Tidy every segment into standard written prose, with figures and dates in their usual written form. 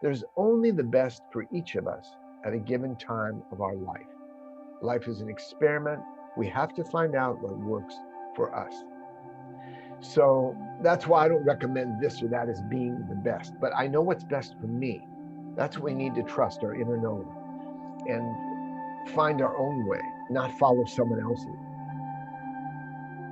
There's only the best for each of us at a given time of our life. Life is an experiment. We have to find out what works for us. So that's why I don't recommend this or that as being the best, but I know what's best for me. That's what we need to trust our inner knowing and find our own way, not follow someone else's.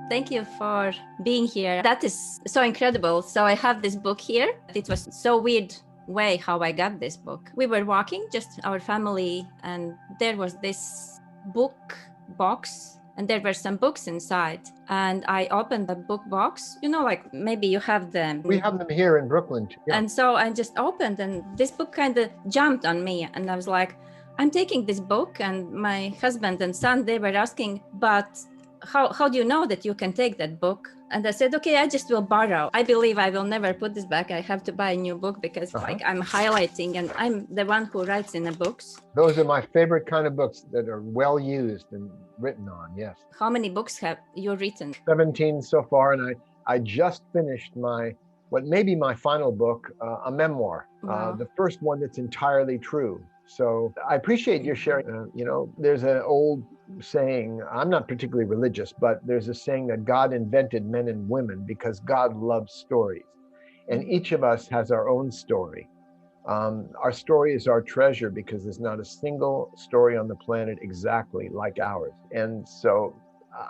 Thank you for being here. That is so incredible. So I have this book here. It was so weird way how I got this book. We were walking, just our family, and there was this book box and there were some books inside. And I opened the book box, like maybe you have them. We have them here in Brooklyn too. Yeah. And so I just opened and this book kind of jumped on me. And I was like, I'm taking this book. And my husband and son, they were asking, but how do you know that you can take that book? And I said, okay, I just will borrow. I believe I will never put this back. I have to buy a new book because like I'm highlighting and I'm the one who writes in the books. Those are my favorite kind of books that are well used and written on, yes. How many books have you written? 17 so far, and I just finished what may be my final book, a memoir, the first one that's entirely true. So I appreciate your sharing. There's an old saying, I'm not particularly religious, but there's a saying that God invented men and women because God loves stories. And each of us has our own story. Our story is our treasure because there's not a single story on the planet exactly like ours. And so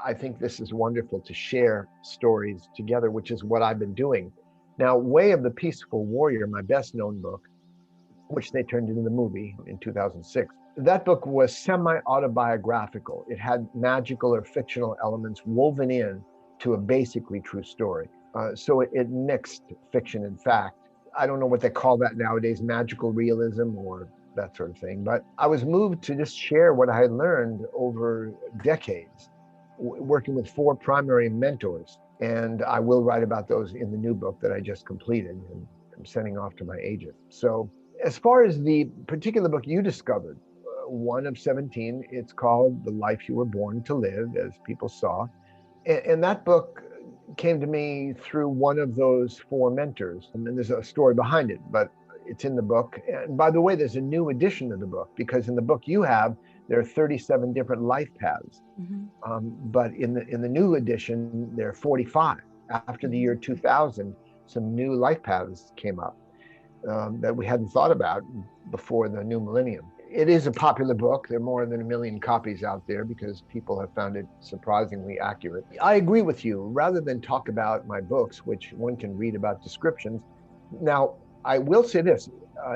I think this is wonderful to share stories together, which is what I've been doing. Now, Way of the Peaceful Warrior, my best known book, which they turned into the movie in 2006. That book was semi-autobiographical. It had magical or fictional elements woven in to a basically true story. So it mixed fiction and fact. I don't know what they call that nowadays, magical realism or that sort of thing. But I was moved to just share what I had learned over decades, working with 4 primary mentors. And I will write about those in the new book that I just completed and I'm sending off to my agent. So as far as the particular book you discovered, one of 17, it's called The Life You Were Born to Live, as people saw. And that book came to me through one of those 4 mentors. And then there's a story behind it, but it's in the book. And by the way, there's a new edition of the book, because in the book you have, there are 37 different life paths. But in the new edition, there are 45. After the year 2000, some new life paths came up that we hadn't thought about before the new millennium. It is a popular book. There are more than 1 million copies out there because people have found it surprisingly accurate. I agree with you. Rather than talk about my books, which one can read about descriptions. Now, I will say this,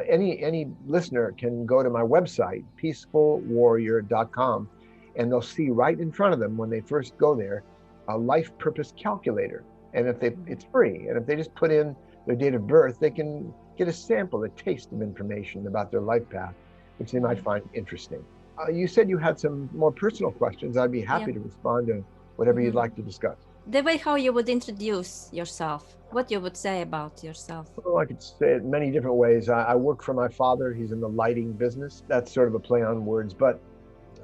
any listener can go to my website, peacefulwarrior.com, and they'll see right in front of them when they first go there, a life purpose calculator. And it's free. And if they just put in their date of birth, they can get a sample, a taste of information about their life path, which they might find interesting. You said you had some more personal questions. I'd be happy to respond to whatever you'd like to discuss. The way how you would introduce yourself, what you would say about yourself. Well, I could say it many different ways. I work for my father. He's in the lighting business. That's sort of a play on words, but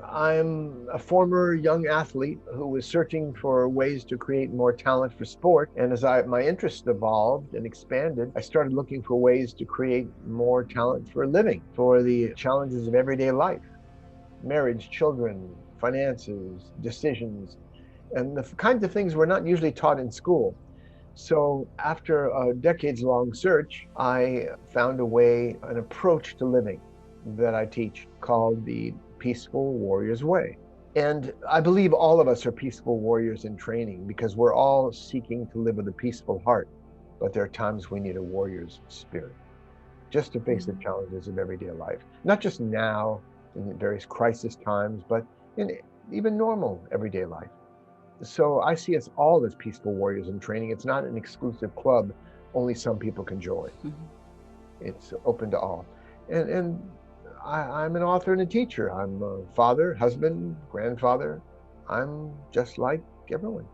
I'm a former young athlete who was searching for ways to create more talent for sport. And as my interest evolved and expanded, I started looking for ways to create more talent for a living, for the challenges of everyday life, marriage, children, finances, decisions, and the kinds of things we're not usually taught in school. So after a decades-long search, I found an approach to living that I teach called the Peaceful Warrior's Way. And I believe all of us are peaceful warriors in training because we're all seeking to live with a peaceful heart. But there are times we need a warrior's spirit just to face the challenges of everyday life, not just now in various crisis times, but in even normal everyday life. So I see us all as peaceful warriors in training. It's not an exclusive club only some people can join. It's open to all. And I'm an author and a teacher. I'm a father, husband, grandfather. I'm just like everyone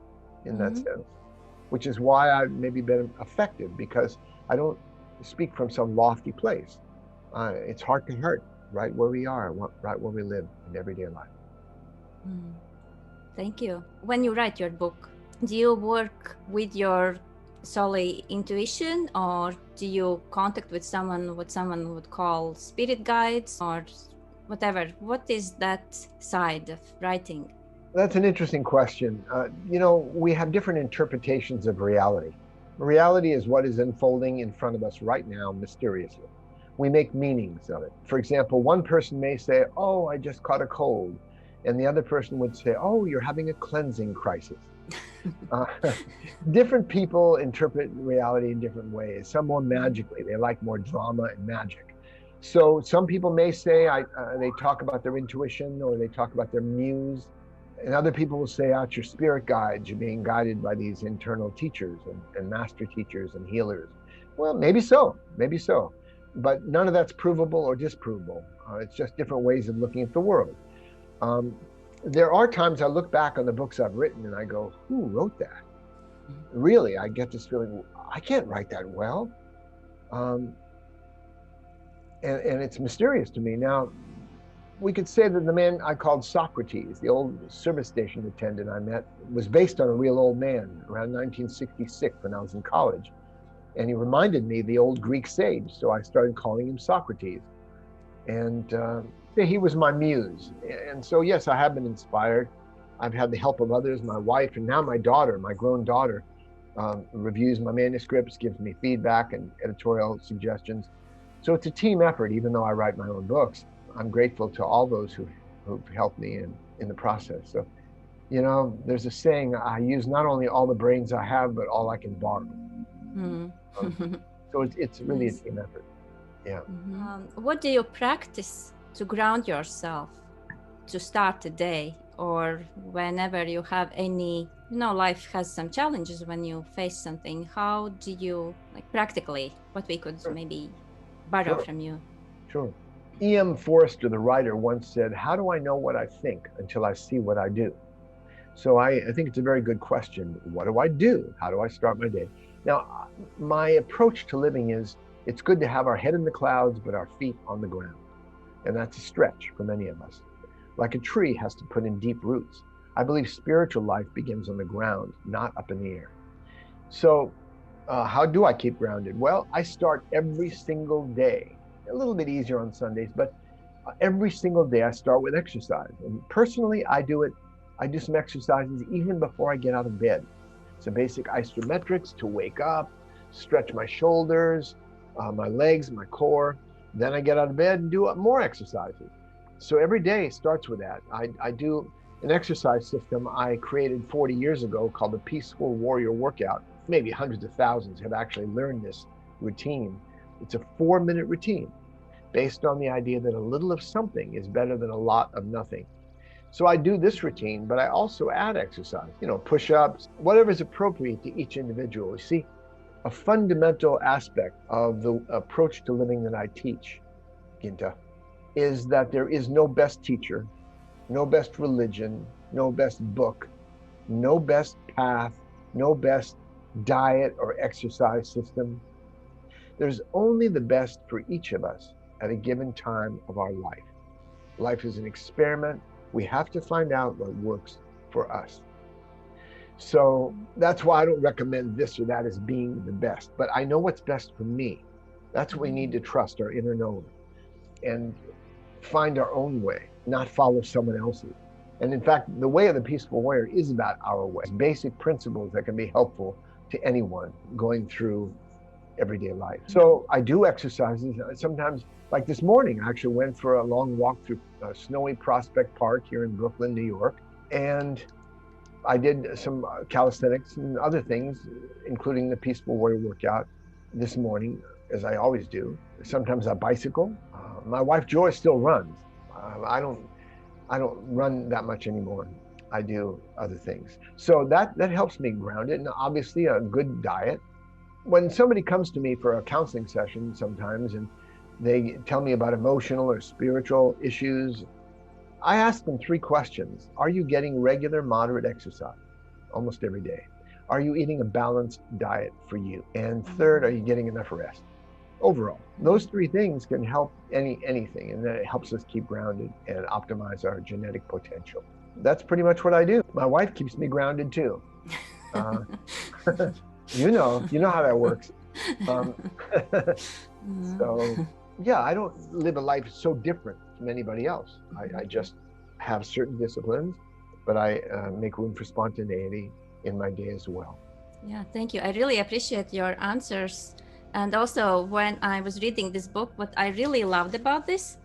in that sense, which is why I've maybe been effective, because I don't speak from some lofty place. It's heart to heart, right where we are, right where we live in everyday life. Thank you. When you write your book, do you work with your solely intuition, or do you contact with someone, what someone would call spirit guides or whatever? What is that side of writing? That's an interesting question. We have different interpretations of reality. Reality is what is unfolding in front of us right now, mysteriously. We make meanings of it. For example, one person may say, "Oh, I just caught a cold." And the other person would say, "Oh, you're having a cleansing crisis." uh, Different people interpret reality in different ways, some more magically. They like more drama and magic. So some people may say they talk about their intuition, or they talk about their muse. And other people will say, it's your spirit guides. You're being guided by these internal teachers and master teachers and healers. Well, maybe so, maybe so. But none of that's provable or disprovable. It's just different ways of looking at the world. There are times I look back on the books I've written and I go, who wrote that? Really, I get this feeling, I can't write that well. And it's mysterious to me. Now, we could say that the man I called Socrates, the old service station attendant I met, was based on a real old man around 1966 when I was in college. And he reminded me of the old Greek sage, so I started calling him Socrates. And he was my muse. And so, yes, I have been inspired. I've had the help of others, my wife, and now my daughter, my grown daughter, reviews my manuscripts, gives me feedback and editorial suggestions. So it's a team effort, even though I write my own books. I'm grateful to all those who've helped me in the process. So, there's a saying, I use not only all the brains I have, but all I can borrow. So it's really a team effort. Yeah. What do you practice to ground yourself to start the day, or whenever you have any, life has some challenges when you face something? How do you, practically, what we could maybe borrow from you? Sure. E.M. Forrester, the writer, once said, "How do I know what I think until I see what I do?" So I think it's a very good question. What do I do? How do I start my day? Now, my approach to living is, it's good to have our head in the clouds, but our feet on the ground. And that's a stretch for many of us. Like a tree has to put in deep roots. I believe spiritual life begins on the ground, not up in the air. So how do I keep grounded? Well, I start every single day. A little bit easier on Sundays, but every single day I start with exercise. And personally, I do some exercises even before I get out of bed. Some basic isometrics to wake up, stretch my shoulders, my legs, my core. Then I get out of bed and do more exercises. So every day starts with that. I do an exercise system I created 40 years ago called the Peaceful Warrior Workout. Maybe hundreds of thousands have actually learned this routine. It's a 4-minute routine based on the idea that a little of something is better than a lot of nothing. So I do this routine, but I also add exercise, push-ups, whatever is appropriate to each individual. You see, a fundamental aspect of the approach to living that I teach, Ginta, is that there is no best teacher, no best religion, no best book, no best path, no best diet or exercise system. There's only the best for each of us at a given time of our life. Life is an experiment. We have to find out what works for us. So that's why I don't recommend this or that as being the best, but I know what's best for me. That's what we need to trust, our inner knower, and find our own way, not follow someone else's. And in fact, the way of the peaceful warrior is about our way, basic principles that can be helpful to anyone going through everyday life. So I do exercises. Sometimes, like this morning, I actually went for a long walk through snowy Prospect Park here in Brooklyn, New York. And I did some calisthenics and other things, including the Peaceful Warrior Workout this morning, as I always do. Sometimes I bicycle. My wife Joy still runs. I don't run that much anymore. I do other things. So that helps me ground it. And obviously a good diet. When somebody comes to me for a counseling session sometimes and they tell me about emotional or spiritual issues, I ask them 3 questions. Are you getting regular, moderate exercise almost every day? Are you eating a balanced diet for you? And third, are you getting enough rest? Overall, those 3 things can help anything, and then it helps us keep grounded and optimize our genetic potential. That's pretty much what I do. My wife keeps me grounded too. You know how that works. Um, Mm. so yeah, I don't live a life so different from anybody else. I just have certain disciplines, but I make room for spontaneity in my day as well. Yeah, thank you. I really appreciate your answers. And also, when I was reading this book, what I really loved about this,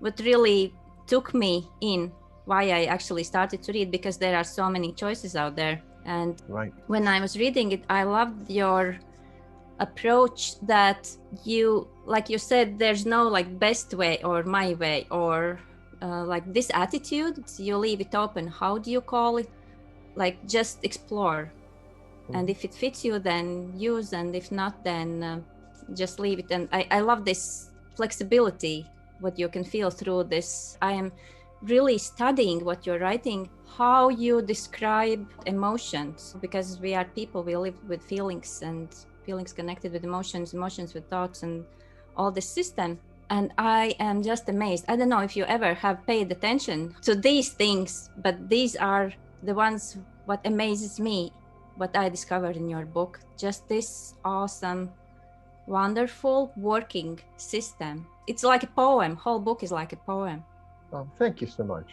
what really took me in, why I actually started to read, because there are so many choices out there. And Right. when I was reading it, I loved your approach that you, like you said, there's no like best way or my way or like this attitude. You leave it open. How do you call it? Like just explore. And if it fits you, then use, and if not, then just leave it. And I love this flexibility, what you can feel through this. I am really studying what you're writing, how you describe emotions, because we are people, we live with feelings, and feelings connected with emotions, emotions with thoughts, and all this system. And I am just amazed. I don't know if you ever have paid attention to these things, but these are the ones what amazes me, what I discovered in your book. Just this awesome, wonderful working system. It's like a poem. Whole book is like a poem. Oh, thank you so much.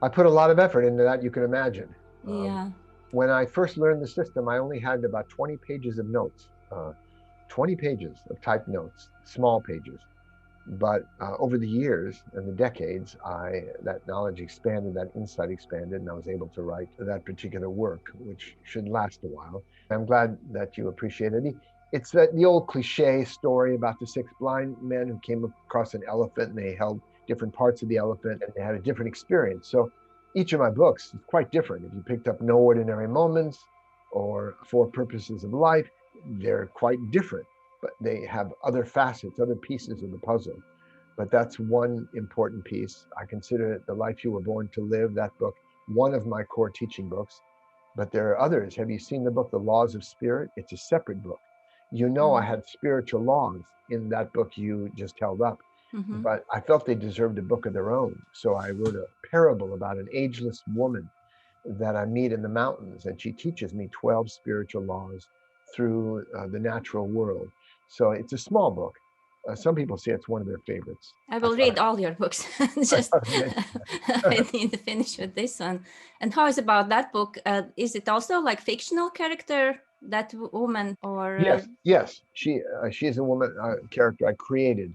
I put a lot of effort into that, you can imagine. Yeah. When I first learned the system, I only had about 20 pages of notes, 20 pages of typed notes, small pages. But over the years and the decades, that knowledge expanded, that insight expanded, and I was able to write that particular work, which should last a while. I'm glad that you appreciate it. It's the old cliche story about the six blind men who came across an elephant and they held different parts of the elephant and they had a different experience. So each of my books is quite different. If you picked up No Ordinary Moments or Four Purposes of Life, they're quite different, but they have other facets, other pieces of the puzzle. But that's one important piece. I consider it The Life You Were Born to Live, that book, one of my core teaching books. But there are others. Have you seen the book, The Laws of Spirit? It's a separate book. You know, I had spiritual laws in that book you just held up, but I felt they deserved a book of their own. So I wrote a parable about an ageless woman that I meet in the mountains, and she teaches me 12 spiritual laws through the natural world. So it's a small book. Some people say it's one of their favorites. I will read all your books. Just I mention I that. need to finish with this one. And how is about that book? Is it also like fictional character, that woman, or? Yes. She's a woman character I created,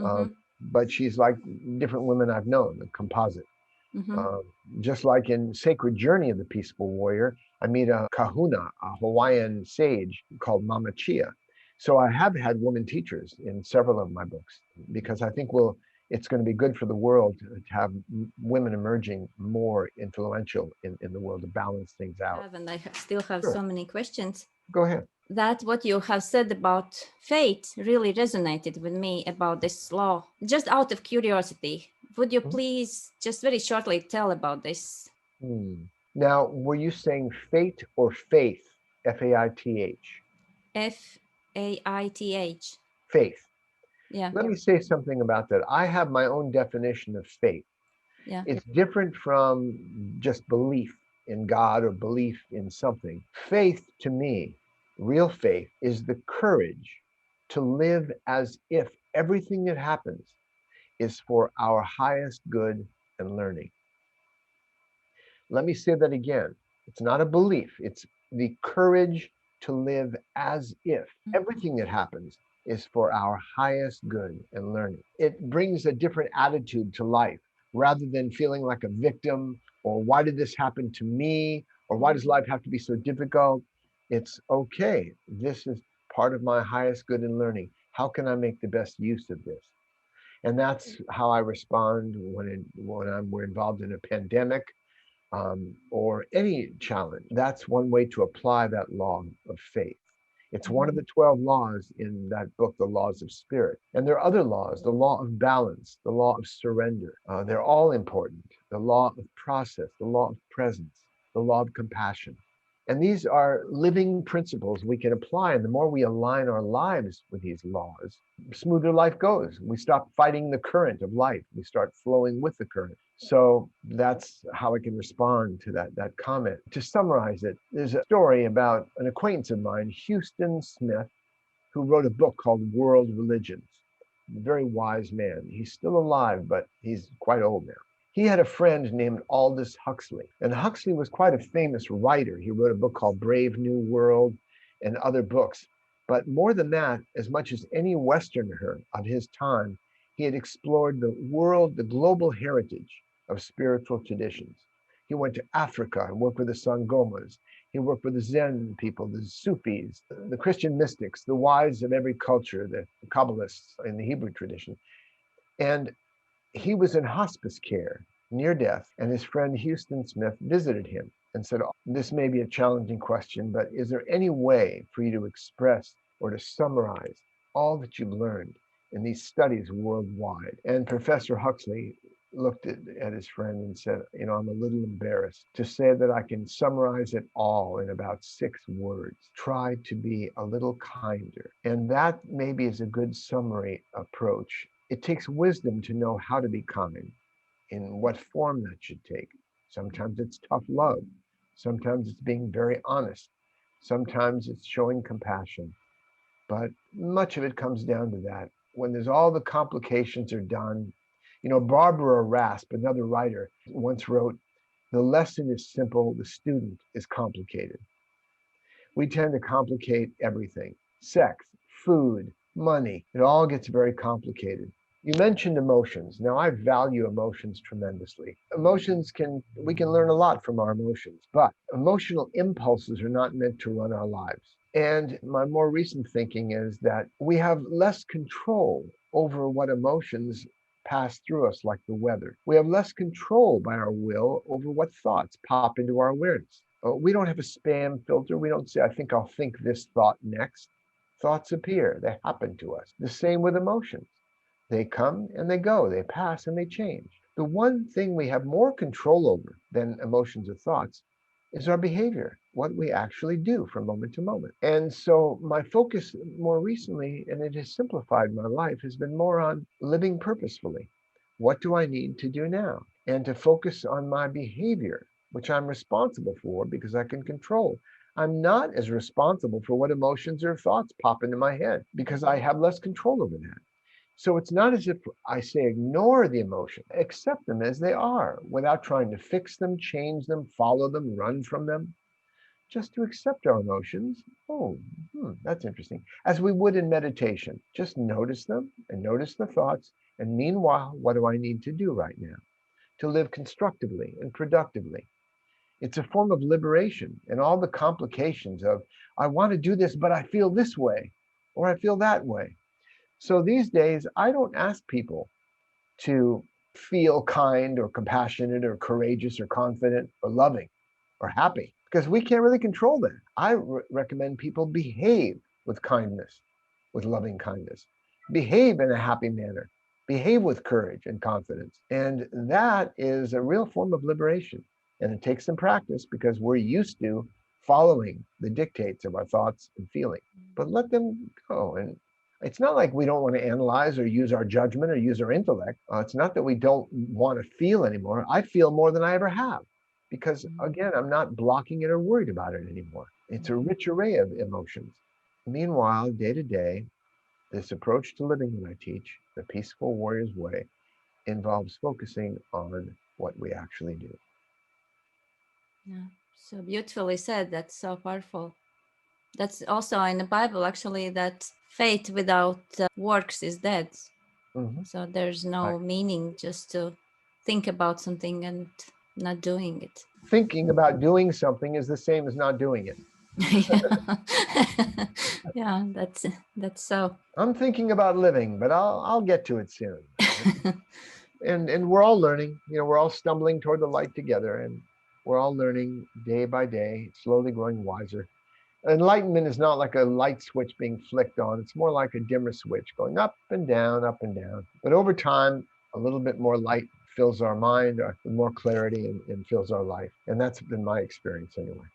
uh, Mhm, but she's like different women I've known, a composite. mhm. Uh, just like in Sacred Journey of the Peaceful Warrior, I meet a kahuna, a Hawaiian sage called Mama Chia. So I have had women teachers in several of my books because I think it's going to be good for the world to have women emerging more influential in the world to balance things out. And I still have Sure, so many questions. go ahead. That what you have said about fate really resonated with me about this law. Just out of curiosity, would you Mhm. please just very shortly tell about this? Hmm. Now, were you saying fate or faith? Faith. Faith. Faith. Yeah, Let me say something about that. I have my own definition of faith. yeah. It's different from just belief in God or belief in something. Faith to me, real faith, is the courage to live as if everything that happens is for our highest good and learning. Let me say that again. It's not a belief, it's the courage to live as if everything that happens is for our highest good and learning. It brings a different attitude to life rather than feeling like a victim or why did this happen to me or why does life have to be so difficult? It's okay. This is part of my highest good and learning. How can I make the best use of this? And that's how I respond we're involved in a pandemic or any challenge. That's one way to apply that law of faith. It's one of the 12 laws in that book, The Laws of Spirit. And there are other laws, the law of balance, the law of surrender. They're all important. The law of process, the law of presence, the law of compassion. And these are living principles we can apply. And the more we align our lives with these laws, the smoother life goes. We stop fighting the current of life. We start flowing with the current. So that's how I can respond to that comment. To summarize it, there's a story about an acquaintance of mine, Houston Smith, who wrote a book called World Religions. A very wise man. He's still alive, but he's quite old now. He had a friend named Aldous Huxley, and Huxley was quite a famous writer. He wrote a book called Brave New World and other books. But more than that, as much as any Westerner of his time, he had explored the world, the global heritage of spiritual traditions. He went to Africa and worked with the Sangomas. He worked with the Zen people, the Sufis, the Christian mystics, the wise of every culture, the Kabbalists in the Hebrew tradition. And he was in hospice care near death, and his friend Houston Smith visited him and said, "This may be a challenging question, but is there any way for you to express or to summarize all that you've learned in these studies worldwide?" And Professor Huxley looked at his friend and said, "I'm a little embarrassed to say that I can summarize it all in about 6 words. Try to be a little kinder." And that maybe is a good summary approach. It takes wisdom to know how to be kind, in what form that should take. Sometimes it's tough love. Sometimes it's being very honest. Sometimes it's showing compassion. But much of it comes down to that. When there's all the complications are done, Barbara Rasp, another writer, once wrote, "The lesson is simple, the student is complicated." We tend to complicate everything. Sex, food, money, it all gets very complicated. You mentioned emotions. Now, I value emotions tremendously. We can learn a lot from our emotions, but emotional impulses are not meant to run our lives. And my more recent thinking is that we have less control over what emotions pass through us, like the weather. We have less control by our will over what thoughts pop into our awareness. We don't have a spam filter. We don't say, "I think I'll think this thought next." Thoughts appear, they happen to us. The same with emotions. They come and they go, they pass and they change. The one thing we have more control over than emotions or thoughts is our behavior, what we actually do from moment to moment. And so my focus more recently, and it has simplified my life, has been more on living purposefully. What do I need to do now? And to focus on my behavior, which I'm responsible for because I can control. I'm not as responsible for what emotions or thoughts pop into my head because I have less control over that. So it's not as if I say ignore the emotion, accept them as they are without trying to fix them, change them, follow them, run from them. Just to accept our emotions. Oh, that's interesting. As we would in meditation, just notice them and notice the thoughts. And meanwhile, what do I need to do right now to live constructively and productively? It's a form of liberation and all the complications of, I want to do this, but I feel this way or I feel that way. So these days, I don't ask people to feel kind or compassionate or courageous or confident or loving or happy because we can't really control that. I recommend people behave with kindness, with loving kindness, behave in a happy manner, behave with courage and confidence. And that is a real form of liberation. And it takes some practice because we're used to following the dictates of our thoughts and feelings. But let them go. And it's not like we don't want to analyze or use our judgment or use our intellect. It's not that we don't want to feel anymore. I feel more than I ever have because, again, I'm not blocking it or worried about it anymore. It's a rich array of emotions. Meanwhile, day to day, this approach to living that I teach, the Peaceful Warrior's Way, involves focusing on what we actually do. Yeah, so beautifully said. That's so powerful. That's also in the Bible, actually, that faith without works is dead. Mm-hmm. So there's no meaning just to think about something and not doing it. Thinking about doing something is the same as not doing it. Yeah, that's so. I'm thinking about living, but I'll get to it soon. And we're all learning. We're all stumbling toward the light together, and we're all learning day by day, slowly growing wiser. Enlightenment is not like a light switch being flicked on. It's more like a dimmer switch going up and down, up and down. But over time, a little bit more light fills our mind with more clarity and fills our life. And that's been my experience anyway.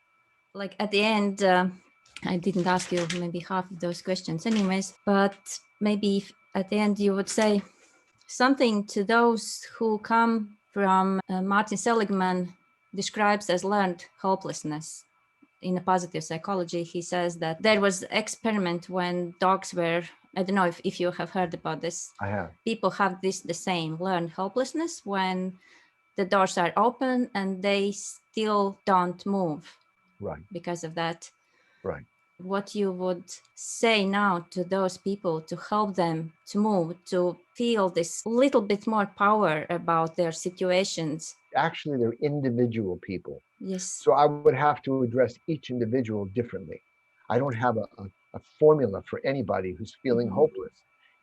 Like at the end, I didn't ask you maybe half of those questions anyways, but maybe if at the end you would say something to those who come from Martin Seligman describes as learned hopelessness. In a positive psychology, he says that there was experiment when dogs were, I don't know if you have heard about this. I have. People have this the same learned hopelessness when the doors are open and they still don't move. Right. Because of that. Right. What you would say now to those people to help them to move, to feel this little bit more power about their situations? Actually, they're individual people. Yes. So I would have to address each individual differently. I don't have a formula for anybody who's feeling hopeless.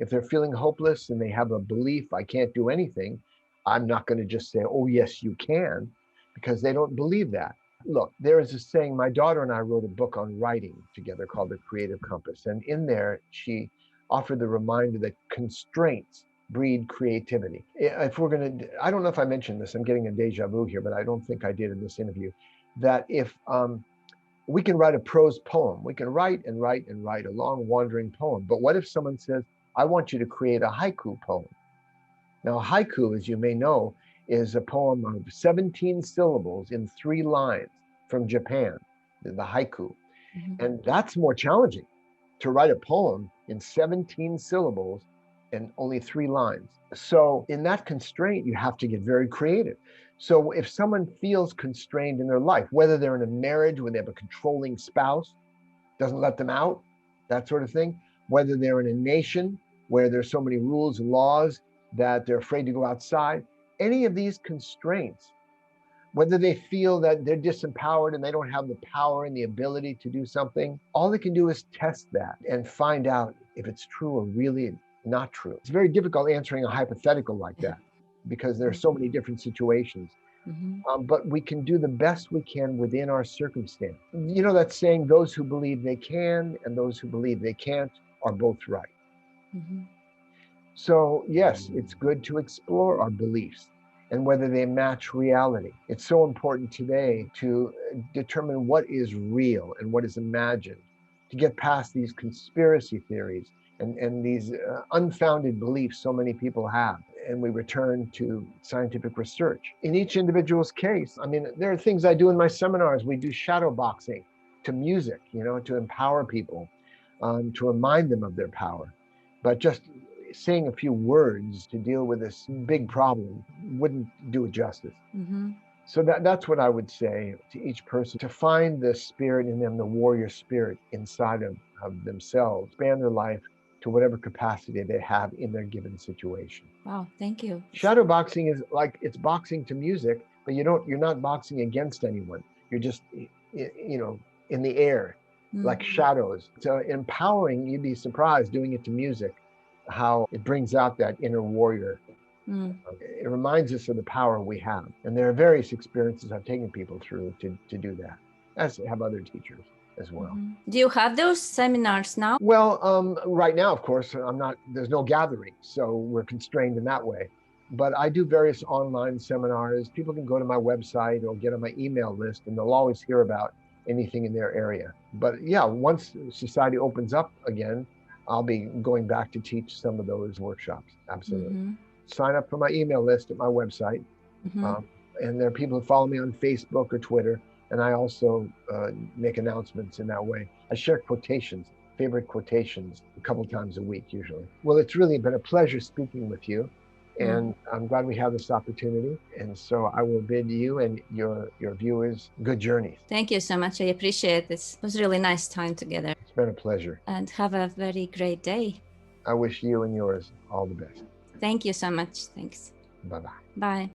If they're feeling hopeless and they have a belief, I can't do anything, I'm not going to just say, oh, yes, you can, because they don't believe that. Look, there is a saying, my daughter and I wrote a book on writing together called The Creative Compass. And in there, she offered the reminder that constraints breed creativity. If we're going to, I don't know if I mentioned this, I'm getting a deja vu here, but I don't think I did in this interview, that if we can write a prose poem, we can write and write and write a long wandering poem. But what if someone says, I want you to create a haiku poem? Now, haiku, as you may know, is a poem of 17 syllables in 3 lines from Japan, the haiku. And that's more challenging, to write a poem in 17 syllables and only 3 lines. So in that constraint, you have to get very creative. So if someone feels constrained in their life, whether they're in a marriage where they have a controlling spouse, doesn't let them out, that sort of thing, whether they're in a nation where there's so many rules and laws that they're afraid to go outside, any of these constraints, whether they feel that they're disempowered and they don't have the power and the ability to do something, all they can do is test that and find out if it's true or really not true. It's very difficult answering a hypothetical like that because there are so many different situations. But we can do the best we can within our circumstance. You know that saying, those who believe they can and those who believe they can't are both right. So yes, it's good to explore our beliefs and whether they match reality. It's so important today to determine what is real and what is imagined, to get past these conspiracy theories and these unfounded beliefs so many people have. And we return to scientific research. In each individual's case, I mean, there are things I do in my seminars. We do shadow boxing to music, you know, to empower people, to remind them of their power. But just saying a few words to deal with this big problem wouldn't do it justice. So that's what I would say to each person, to find the spirit in them, the warrior spirit inside of themselves, expand their life to whatever capacity they have in their given situation. Wow, thank you. Shadow boxing is like, it's boxing to music, but you're not boxing against anyone. You're just, you know, in the air, like shadows. So empowering, you'd be surprised doing it to music, how it brings out that inner warrior. It reminds us of the power we have. And there are various experiences I've taken people through to do that, as have other teachers as well. Do you have those seminars now? Well, right now, of course, there's no gathering, so we're constrained in that way. But I do various online seminars. People can go to my website or get on my email list, and they'll always hear about anything in their area. But yeah, once society opens up again, I'll be going back to teach some of those workshops. Absolutely. Sign up for my email list at my website. And there are people who follow me on Facebook or Twitter. And I also make announcements in that way. I share quotations, favorite quotations, a couple times a week usually. Well, it's really been a pleasure speaking with you. And I'm glad we have this opportunity. And so I will bid you and your viewers good journeys. Thank you so much. I appreciate this. It was a really nice time together. It's been a pleasure. And have a very great day. I wish you and yours all the best. Thank you so much. Thanks. Bye-bye. Bye.